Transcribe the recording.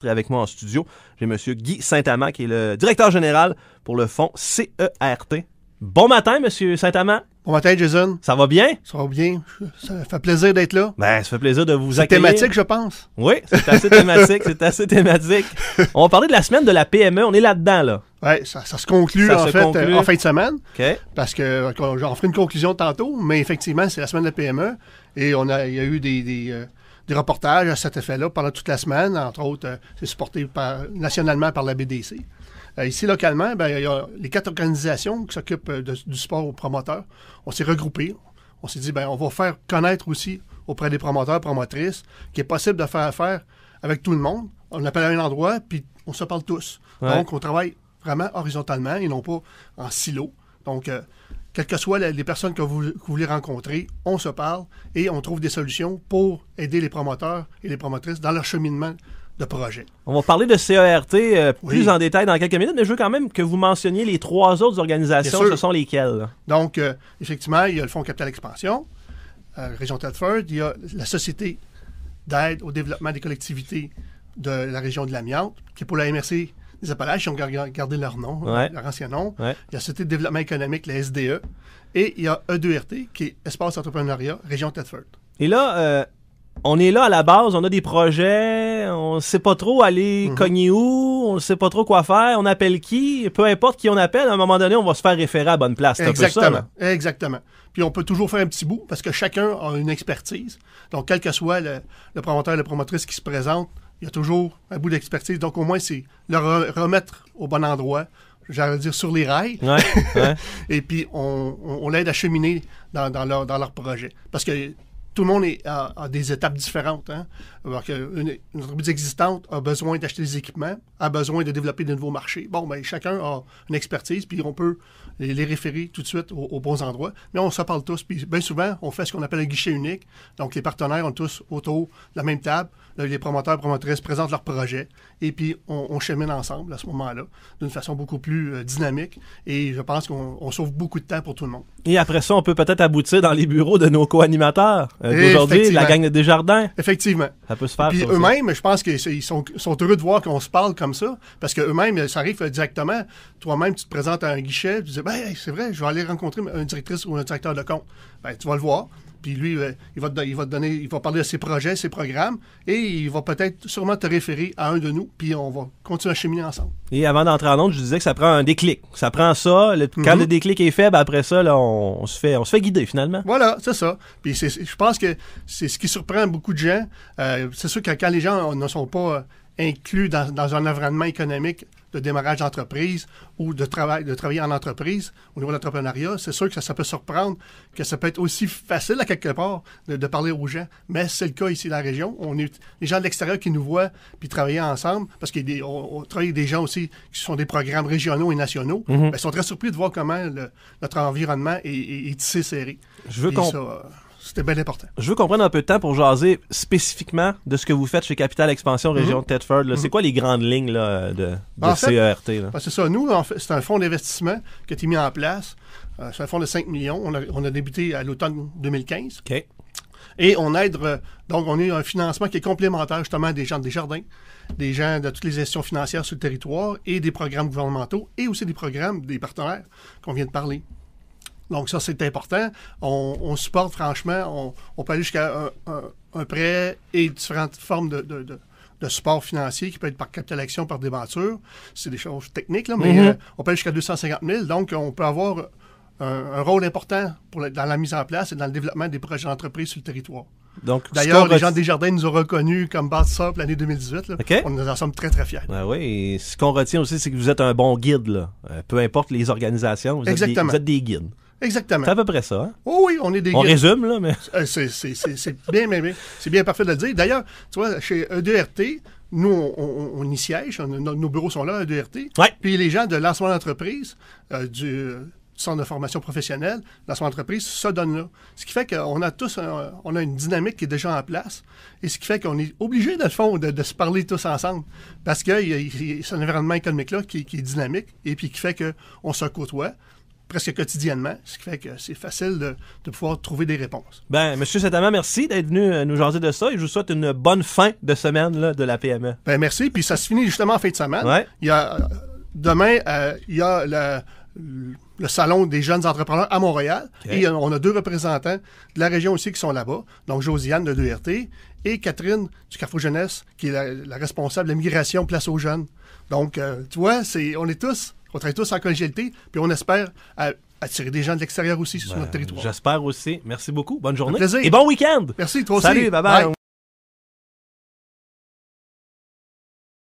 Avec moi en studio, j'ai M. Guy Saint-Amand, qui est le directeur général pour le fonds CERT. Bon matin, M. Saint-Amand. Bon matin, Jason. Ça va bien? Ça va bien. Ça fait plaisir d'être là. Ben, ça fait plaisir de vous c'est accueillir. C'est thématique, je pense. Oui, c'est assez thématique. C'est assez thématique. On va parler de la semaine de la PME. On est là-dedans, là. Oui, ça se conclut, en fin de semaine. OK. Parce que j'en ferai une conclusion tantôt, mais effectivement, c'est la semaine de la PME. Et il y a eu des reportages à cet effet-là pendant toute la semaine. Entre autres, c'est supporté nationalement par la BDC. Ici, localement, il y a les 4 organisations qui s'occupent du sport aux promoteurs. On s'est regroupés. On s'est dit, on va faire connaître aussi auprès des promoteurs, promotrices, qu'il est possible de faire affaire avec tout le monde. On appelle à un endroit, puis on se parle tous. Ouais. Donc, on travaille vraiment horizontalement et non pas en silo. Donc, quelles que soient les personnes que vous voulez rencontrer, on se parle et on trouve des solutions pour aider les promoteurs et les promotrices dans leur cheminement de projet. On va parler de CERT plus en détail dans quelques minutes, mais je veux quand même que vous mentionniez les 3 autres organisations. Ce sont lesquelles? Donc, effectivement, il y a le Fonds Capital Expansion, Région Thetford, il y a la Société d'aide au développement des collectivités de la région de l'Amiante, qui est pour la MRC des Appalaches, ils ont gardé leur nom, leur ancien nom. Ouais. Il y a la Société de développement économique, la SDE, et il y a E2RT, qui est Espace Entrepreneuriat, Région Thetford. Et là, on est là à la base, on a des projets, on ne sait pas trop aller cogner où, on ne sait pas trop quoi faire, on appelle qui, peu importe qui on appelle, à un moment donné, on va se faire référer à la bonne place. C'est exactement, un peu ça, là. Exactement. Puis on peut toujours faire un petit bout, parce que chacun a une expertise. Donc, quel que soit le promoteur et la promotrice qui se présente, il y a toujours un bout d'expertise. Donc, au moins, c'est le remettre au bon endroit, j'allais dire sur les rails. Ouais. Et puis, on l'aide à cheminer dans leur projet. Parce que tout le monde a des étapes différentes. Hein? Alors une entreprise existante a besoin d'acheter des équipements, a besoin de développer de nouveaux marchés. Bon, chacun a une expertise, puis on peut les référer tout de suite aux bons endroits. Mais on se parle tous, puis bien souvent, on fait ce qu'on appelle un guichet unique. Donc, les partenaires ont tous autour de la même table. Là, les promoteurs et promotrices présentent leur projet, et puis on chemine ensemble à ce moment-là, d'une façon beaucoup plus dynamique. Et je pense qu'on sauve beaucoup de temps pour tout le monde. Et après ça, on peut peut-être aboutir dans les bureaux de nos co-animateurs. D'aujourd'hui, la gang de Desjardins. Effectivement. Ça peut se faire. Puis eux-mêmes, je pense qu'ils sont heureux de voir qu'on se parle comme ça, parce qu'eux-mêmes, ça arrive directement. Toi-même, tu te présentes à un guichet, tu dis, c'est vrai, je vais aller rencontrer une directrice ou un directeur de compte. Tu vas le voir. Puis lui, il va parler de ses projets, ses programmes, et il va peut-être sûrement te référer à un de nous, puis on va continuer à cheminer ensemble. Et avant d'entrer en onde, je disais que ça prend un déclic. Ça prend ça. Quand le déclic est faible, après ça, là, on se fait guider finalement. Voilà, c'est ça. Puis je pense que c'est ce qui surprend beaucoup de gens. C'est sûr que quand les gens ne sont pas inclus dans un environnement économique de démarrage d'entreprise ou de travailler en entreprise au niveau de l'entrepreneuriat, c'est sûr que ça peut surprendre, que ça peut être aussi facile à quelque part de parler aux gens. Mais c'est le cas ici dans la région. On est les gens de l'extérieur qui nous voient puis travailler ensemble, parce qu'on travaille avec des gens aussi qui sont des programmes régionaux et nationaux. Ils sont très surpris de voir comment notre environnement est tissé serré. C'était bien important. Je veux qu'on prenne un peu de temps pour jaser spécifiquement de ce que vous faites chez Capital Expansion Région de Thetford. C'est quoi les grandes lignes là, de CERT? Là? C'est ça. Nous, en fait, c'est un fonds d'investissement qui a été mis en place. C'est un fonds de 5 millions. On a débuté à l'automne 2015. OK. Et on aide, donc on a un financement qui est complémentaire justement des gens des jardins, des gens de toutes les institutions financières sur le territoire et des programmes gouvernementaux et aussi des programmes des partenaires qu'on vient de parler. Donc ça, c'est important. On supporte, franchement, on peut aller jusqu'à un prêt et différentes formes de support financier qui peut être par capital action, par débenture. C'est des choses techniques, là, mais on peut aller jusqu'à 250 000. Donc, on peut avoir un rôle important dans la mise en place et dans le développement des projets d'entreprise sur le territoire. D'ailleurs, les gens des Jardins nous ont reconnus comme bâtisseurs pour l'année 2018. Là. Okay. On nous en sommes très, très fiers. Ah oui, et ce qu'on retient aussi, c'est que vous êtes un bon guide. Là. Peu importe les organisations, vous êtes des guides. Exactement. C'est à peu près ça. Hein? Oh oui, on est des guides. On résume, là, mais... C'est bien parfait de le dire. D'ailleurs, tu vois, chez E2RT, nous, on y siège. Nos bureaux sont là, E2RT. Ouais. Puis les gens de lancement d'entreprise, du centre de formation professionnelle, lancement d'entreprise, ça donne là. Ce qui fait qu'on a tous on a une dynamique qui est déjà en place. Et ce qui fait qu'on est obligé, dans le fond, de se parler tous ensemble. Parce que c'est un environnement économique là qui est dynamique et puis qui fait qu'on se côtoie. presque quotidiennement, ce qui fait que c'est facile de pouvoir trouver des réponses. Ben, M. Saint-Amand, merci d'être venu nous jaser de ça et je vous souhaite une bonne fin de semaine là, de la PME. Ben, merci, puis ça se finit justement en fin de semaine. Ouais. Demain, il y a le salon des jeunes entrepreneurs à Montréal. Okay. Et on a 2 représentants de la région aussi qui sont là-bas. Donc, Josiane de l'ERT et Catherine du Carrefour Jeunesse, qui est la responsable de la migration Place aux jeunes. Donc, tu vois, on travaille tous en collégialité, puis on espère attirer des gens de l'extérieur aussi sur notre territoire. J'espère aussi. Merci beaucoup. Bonne journée. Un plaisir. Et bon week-end. Merci, toi aussi. Salut, bye-bye. Bye.